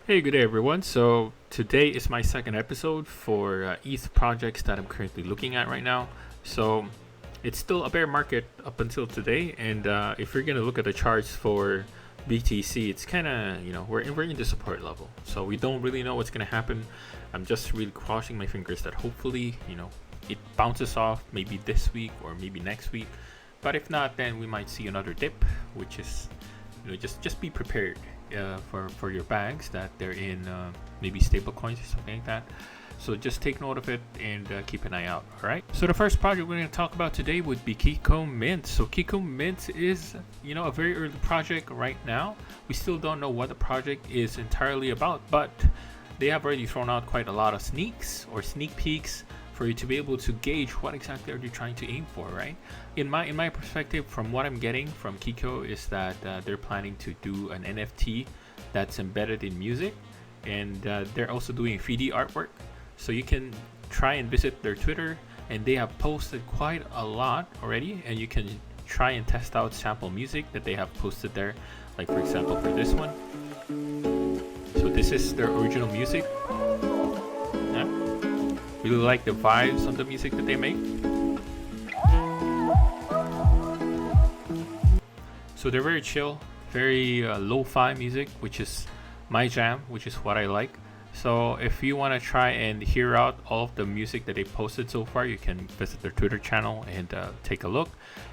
Hey, good day everyone. So today is my second episode for ETH projects that I'm currently looking at right now. So it's still a bear market up until today, and if you're gonna look at the charts for BTC, it's kind of we're in the support level. So we don't really know what's gonna happen. I'm just really crossing my fingers that hopefully it bounces off maybe this week or maybe next week. But if not, then we might see another dip, which is just be prepared for your bags that they're in maybe stable coins or something like that. So just take note of it and keep an eye out. All right. So the first project we're going to talk about today would be Kiko Mints. So Kiko Mints is a very early project right now. We still don't know what the project is entirely about, but they have already thrown out quite a lot of sneak peeks for you to be able to gauge what exactly are you trying to aim for, right? In my perspective, from what I'm getting from Kiko, is that they're planning to do an NFT that's embedded in music, and they're also doing 3D artwork. So you can try and visit their Twitter, and they have posted quite a lot already, and you can try and test out sample music that they have posted there. Like for example, for this one. So this is their original music. Yeah. Really like the vibes on the music that they make. So they're very chill, very lo-fi music, which is my jam, which is what I like. So if you want to try and hear out all of the music that they posted so far, you can visit their Twitter channel and take a look.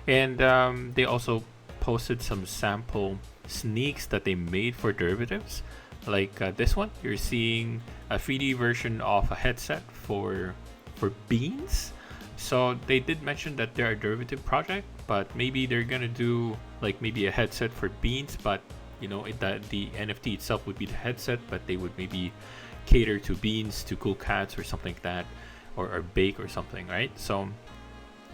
And they also posted some sample sneaks that they made for derivatives. Like this one, you're seeing a 3D version of a headset for beans. So they did mention that they're a derivative project, but maybe they're gonna do like maybe a headset for beans, but the NFT itself would be the headset, but they would maybe cater to beans, to cool cats or something like that, or bake or something, right? So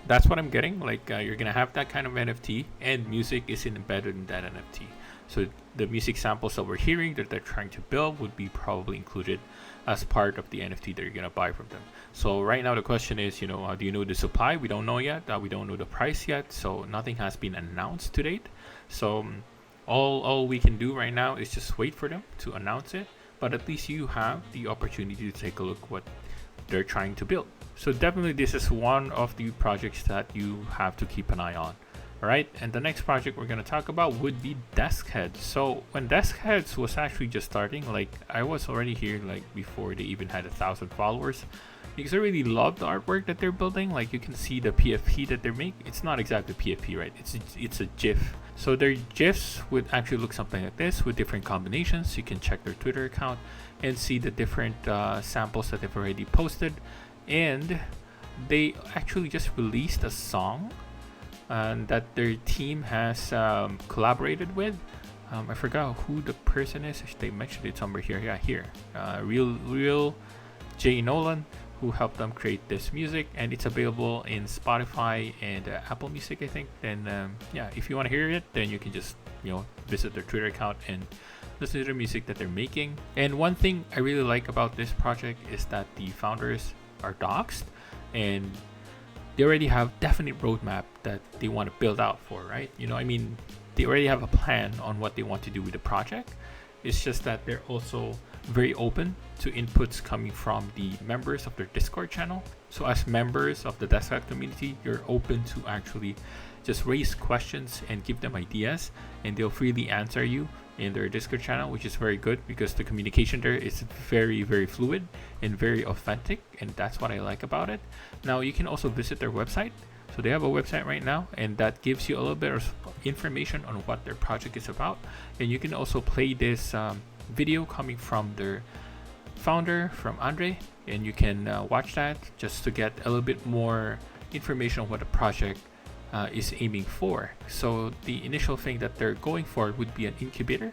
that's what I'm getting. Like you're gonna have that kind of NFT, and music is embedded in that NFT. So the music samples that we're hearing that they're trying to build would be probably included as part of the NFT that you're gonna buy from them. So right now the question is, do you know the supply? We don't know yet. We don't know the price yet. So nothing has been announced to date. So all we can do right now is just wait for them to announce it. But at least you have the opportunity to take a look what they're trying to build. So definitely this is one of the projects that you have to keep an eye on. Alright, and the next project we're going to talk about would be Deskheads. So when Deskheads was actually just starting, like I was already here like before they even had 1,000 followers, because I really love the artwork that they're building. Like you can see the PFP that they're making. It's not exactly PFP, right? It's a GIF. So their GIFs would actually look something like this with different combinations. You can check their Twitter account and see the different samples that they've already posted. And they actually just released a song that their team has collaborated with. I forgot who the person is. They mentioned it somewhere here. Yeah, here. Real J Nolan, who helped them create this music, and it's available in Spotify and Apple Music, I think. And yeah, if you want to hear it, then you can just visit their Twitter account and listen to the music that they're making. And one thing I really like about this project is that the founders are doxed, and they already have definite roadmap that they want to build out for, right? They already have a plan on what they want to do with the project. It's just that they're also very open to inputs coming from the members of their Discord channel. So as members of the Deskheads community, you're open to actually just raise questions and give them ideas, and they'll freely answer you in their Discord channel, which is very good because the communication there is very, very fluid and very authentic, and that's what I like about it. Now you can also visit their website. So they have a website right now, and that gives you a little bit of information on what their project is about. And you can also play this video coming from their founder, from Andre, and you can watch that just to get a little bit more information on what the project is aiming for. So the initial thing that they're going for would be an incubator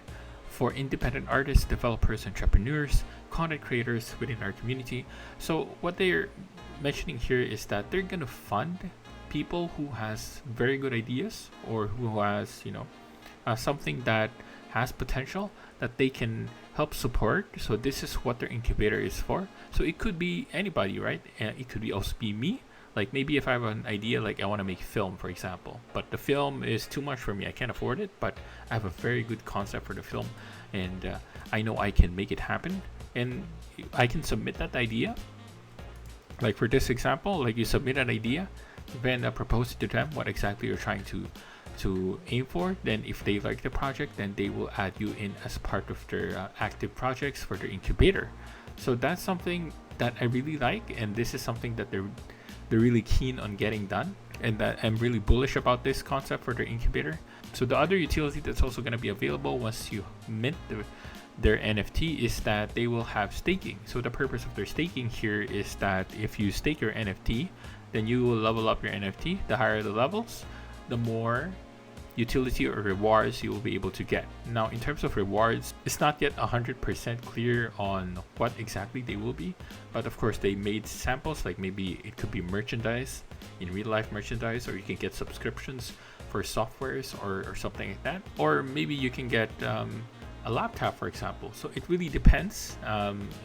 for independent artists, developers, entrepreneurs, content creators within our community. So what they're mentioning here is that they're gonna fund people who has very good ideas, or who has something that has potential that they can help support. So this is what their incubator is for. So it could be anybody, right? It could be also be me, Like maybe if I have an idea, like I want to make film, for example, but the film is too much for me, I can't afford it, but I have a very good concept for the film, and I know I can make it happen, and I can submit that idea. Like for this example, like you submit an idea, then propose it to them what exactly you're trying to aim for. Then if they like the project, then they will add you in as part of their active projects for their incubator. So that's something that I really like, and this is something that they're really keen on getting done, and that I'm really bullish about this concept for their incubator. So the other utility that's also going to be available once you mint their NFT is that they will have staking. So the purpose of their staking here is that if you stake your NFT, then you will level up your NFT. The higher the levels, the more utility or rewards you will be able to get. Now in terms of rewards, it's not yet 100% clear on what exactly they will be, but of course they made samples, like maybe it could be merchandise, in real life merchandise, or you can get subscriptions for softwares or something like that, or maybe you can get a laptop, for example. So it really depends.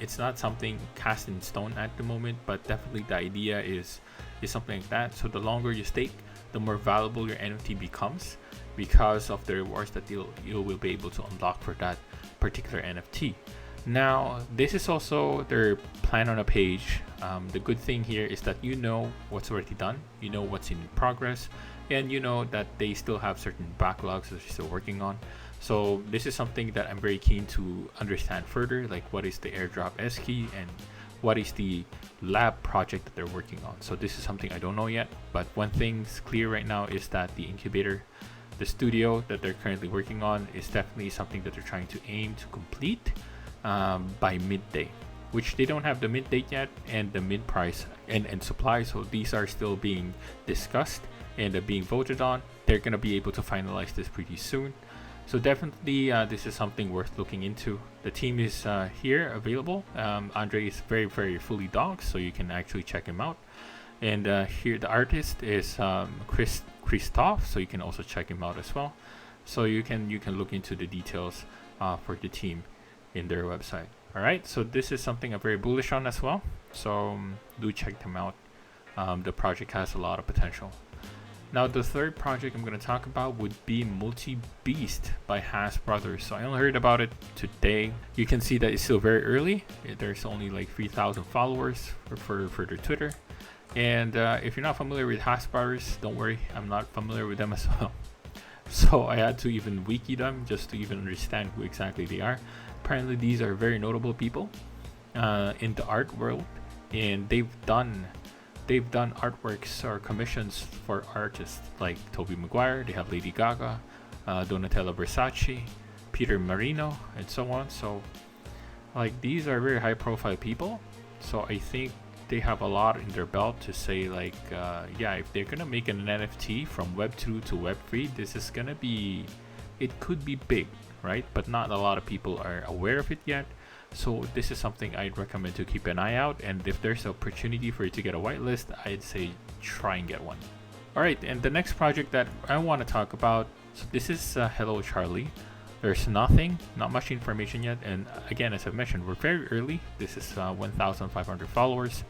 It's not something cast in stone at the moment, but definitely the idea is something like that. So the longer you stake, the more valuable your NFT becomes, because of the rewards that you will be able to unlock for that particular NFT. Now, this is also their plan on a page. The good thing here is that you know what's already done, you know what's in progress, and you know that they still have certain backlogs that they're still working on. So this is something that I'm very keen to understand further, like what is the airdrop S key and what is the lab project that they're working on. So this is something I don't know yet, but one thing's clear right now is that the incubator, the studio that they're currently working on, is definitely something that they're trying to aim to complete by midday, which they don't have the mid date yet, and the mid price and supply. So these are still being discussed and being voted on. They're going to be able to finalize this pretty soon. So definitely this is something worth looking into. The team is here available. Andre is very, very fully dogged, so you can actually check him out. And here the artist is Christoph, so you can also check him out as well. So you can look into the details for the team in their website. All right, so this is something I'm very bullish on as well. So do check them out. The project has a lot of potential. Now the third project I'm going to talk about would be Multibeasts by Haas Brothers. So I only heard about it today. You can see that it's still very early. There's only like 3,000 followers for their Twitter. And if you're not familiar with Haas Brothers, don't worry, I'm not familiar with them as well. So I had to even wiki them just to even understand who exactly they are. Apparently these are very notable people in the art world, and they've done artworks or commissions for artists like Tobey Maguire. They have Lady Gaga, Donatella Versace, Peter Marino, and so on. So like these are very high profile people. So I think they have a lot in their belt to say like, yeah, if they're gonna make an NFT from Web 2 to Web 3, this is gonna be, it could be big, right? But not a lot of people are aware of it yet. So this is something I'd recommend to keep an eye out, and if there's an opportunity for you to get a whitelist, I'd say try and get one. Alright, and the next project that I want to talk about, so this is Hello Charlie. There's not much information yet, and again, as I mentioned, we're very early. This is 1,500 followers,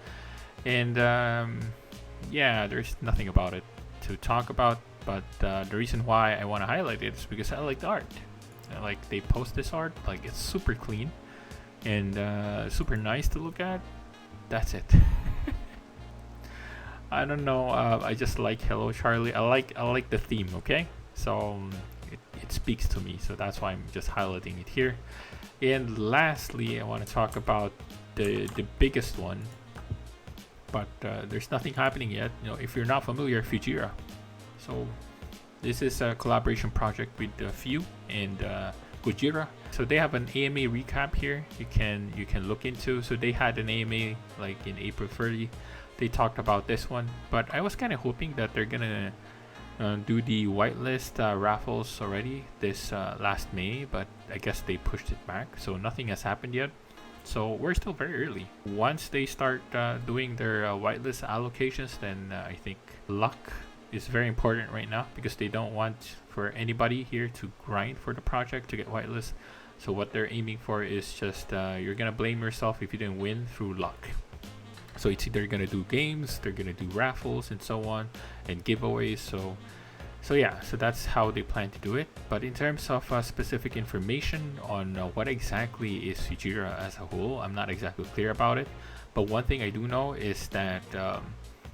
and yeah, there's nothing about it to talk about, but the reason why I want to highlight it is because I like the art. Like they post this art, like it's super clean and super nice to look at. That's it. I don't know, I just like Hello Charlie. I like the theme, okay? So it speaks to me, so that's why I'm just highlighting it here. And lastly, I want to talk about the biggest one, but there's nothing happening yet. You know, if you're not familiar, Fewjira. So this is a collaboration project with Few and Fewjira. So they have an AMA recap here. You can look into. So they had an AMA like in April 30. They talked about this one, but I was kind of hoping that they're gonna do the whitelist raffles already this last May, but I guess they pushed it back. So nothing has happened yet. So we're still very early. Once they start doing their whitelist allocations, then I think luck is very important right now, because they don't want for anybody here to grind for the project to get whitelist. So what they're aiming for is just you're gonna blame yourself if you didn't win through luck. So it's either gonna do games, they're gonna do raffles and so on, and giveaways. So yeah, so that's how they plan to do it. But in terms of specific information on what exactly is Fewjira as a whole, I'm not exactly clear about it. But one thing I do know is that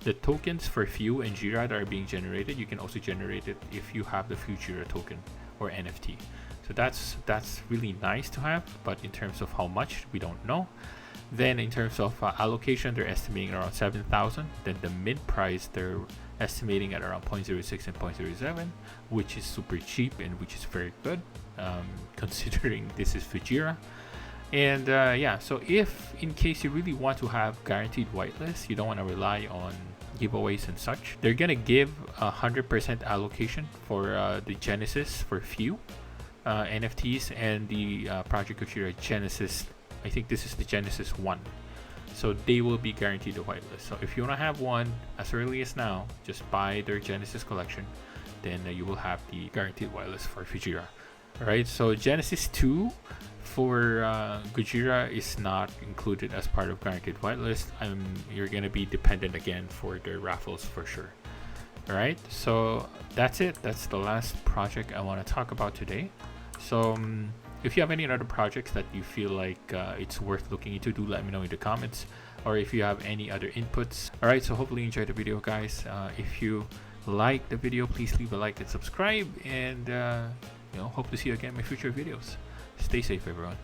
the tokens for Few and Jira that are being generated, you can also generate it if you have the Fewjira token or NFT. So that's really nice to have, but in terms of how much, we don't know. Then in terms of allocation, they're estimating around 7,000. Then the mint price, they're estimating at around 0.06 and 0.07, which is super cheap and which is very good, considering this is Fewjira. And yeah, so if in case you really want to have guaranteed whitelist, you don't want to rely on giveaways and such, they're gonna give 100% allocation for the Genesis for Few NFTs and the Project Fewjira Genesis. I think this is the Genesis 1. So they will be guaranteed the whitelist. So if you want to have one as early as now, just buy their Genesis collection, then you will have the guaranteed whitelist for Fewjira. Alright, so Genesis 2 for Fewjira is not included as part of guaranteed whitelist. You're going to be dependent again for their raffles for sure. Alright, so that's it. That's the last project I want to talk about today. So if you have any other projects that you feel like it's worth looking into, do let me know in the comments, or if you have any other inputs. Alright, so hopefully you enjoyed the video, guys. If you like the video, please leave a like and subscribe, and hope to see you again in my future videos. Stay safe, everyone.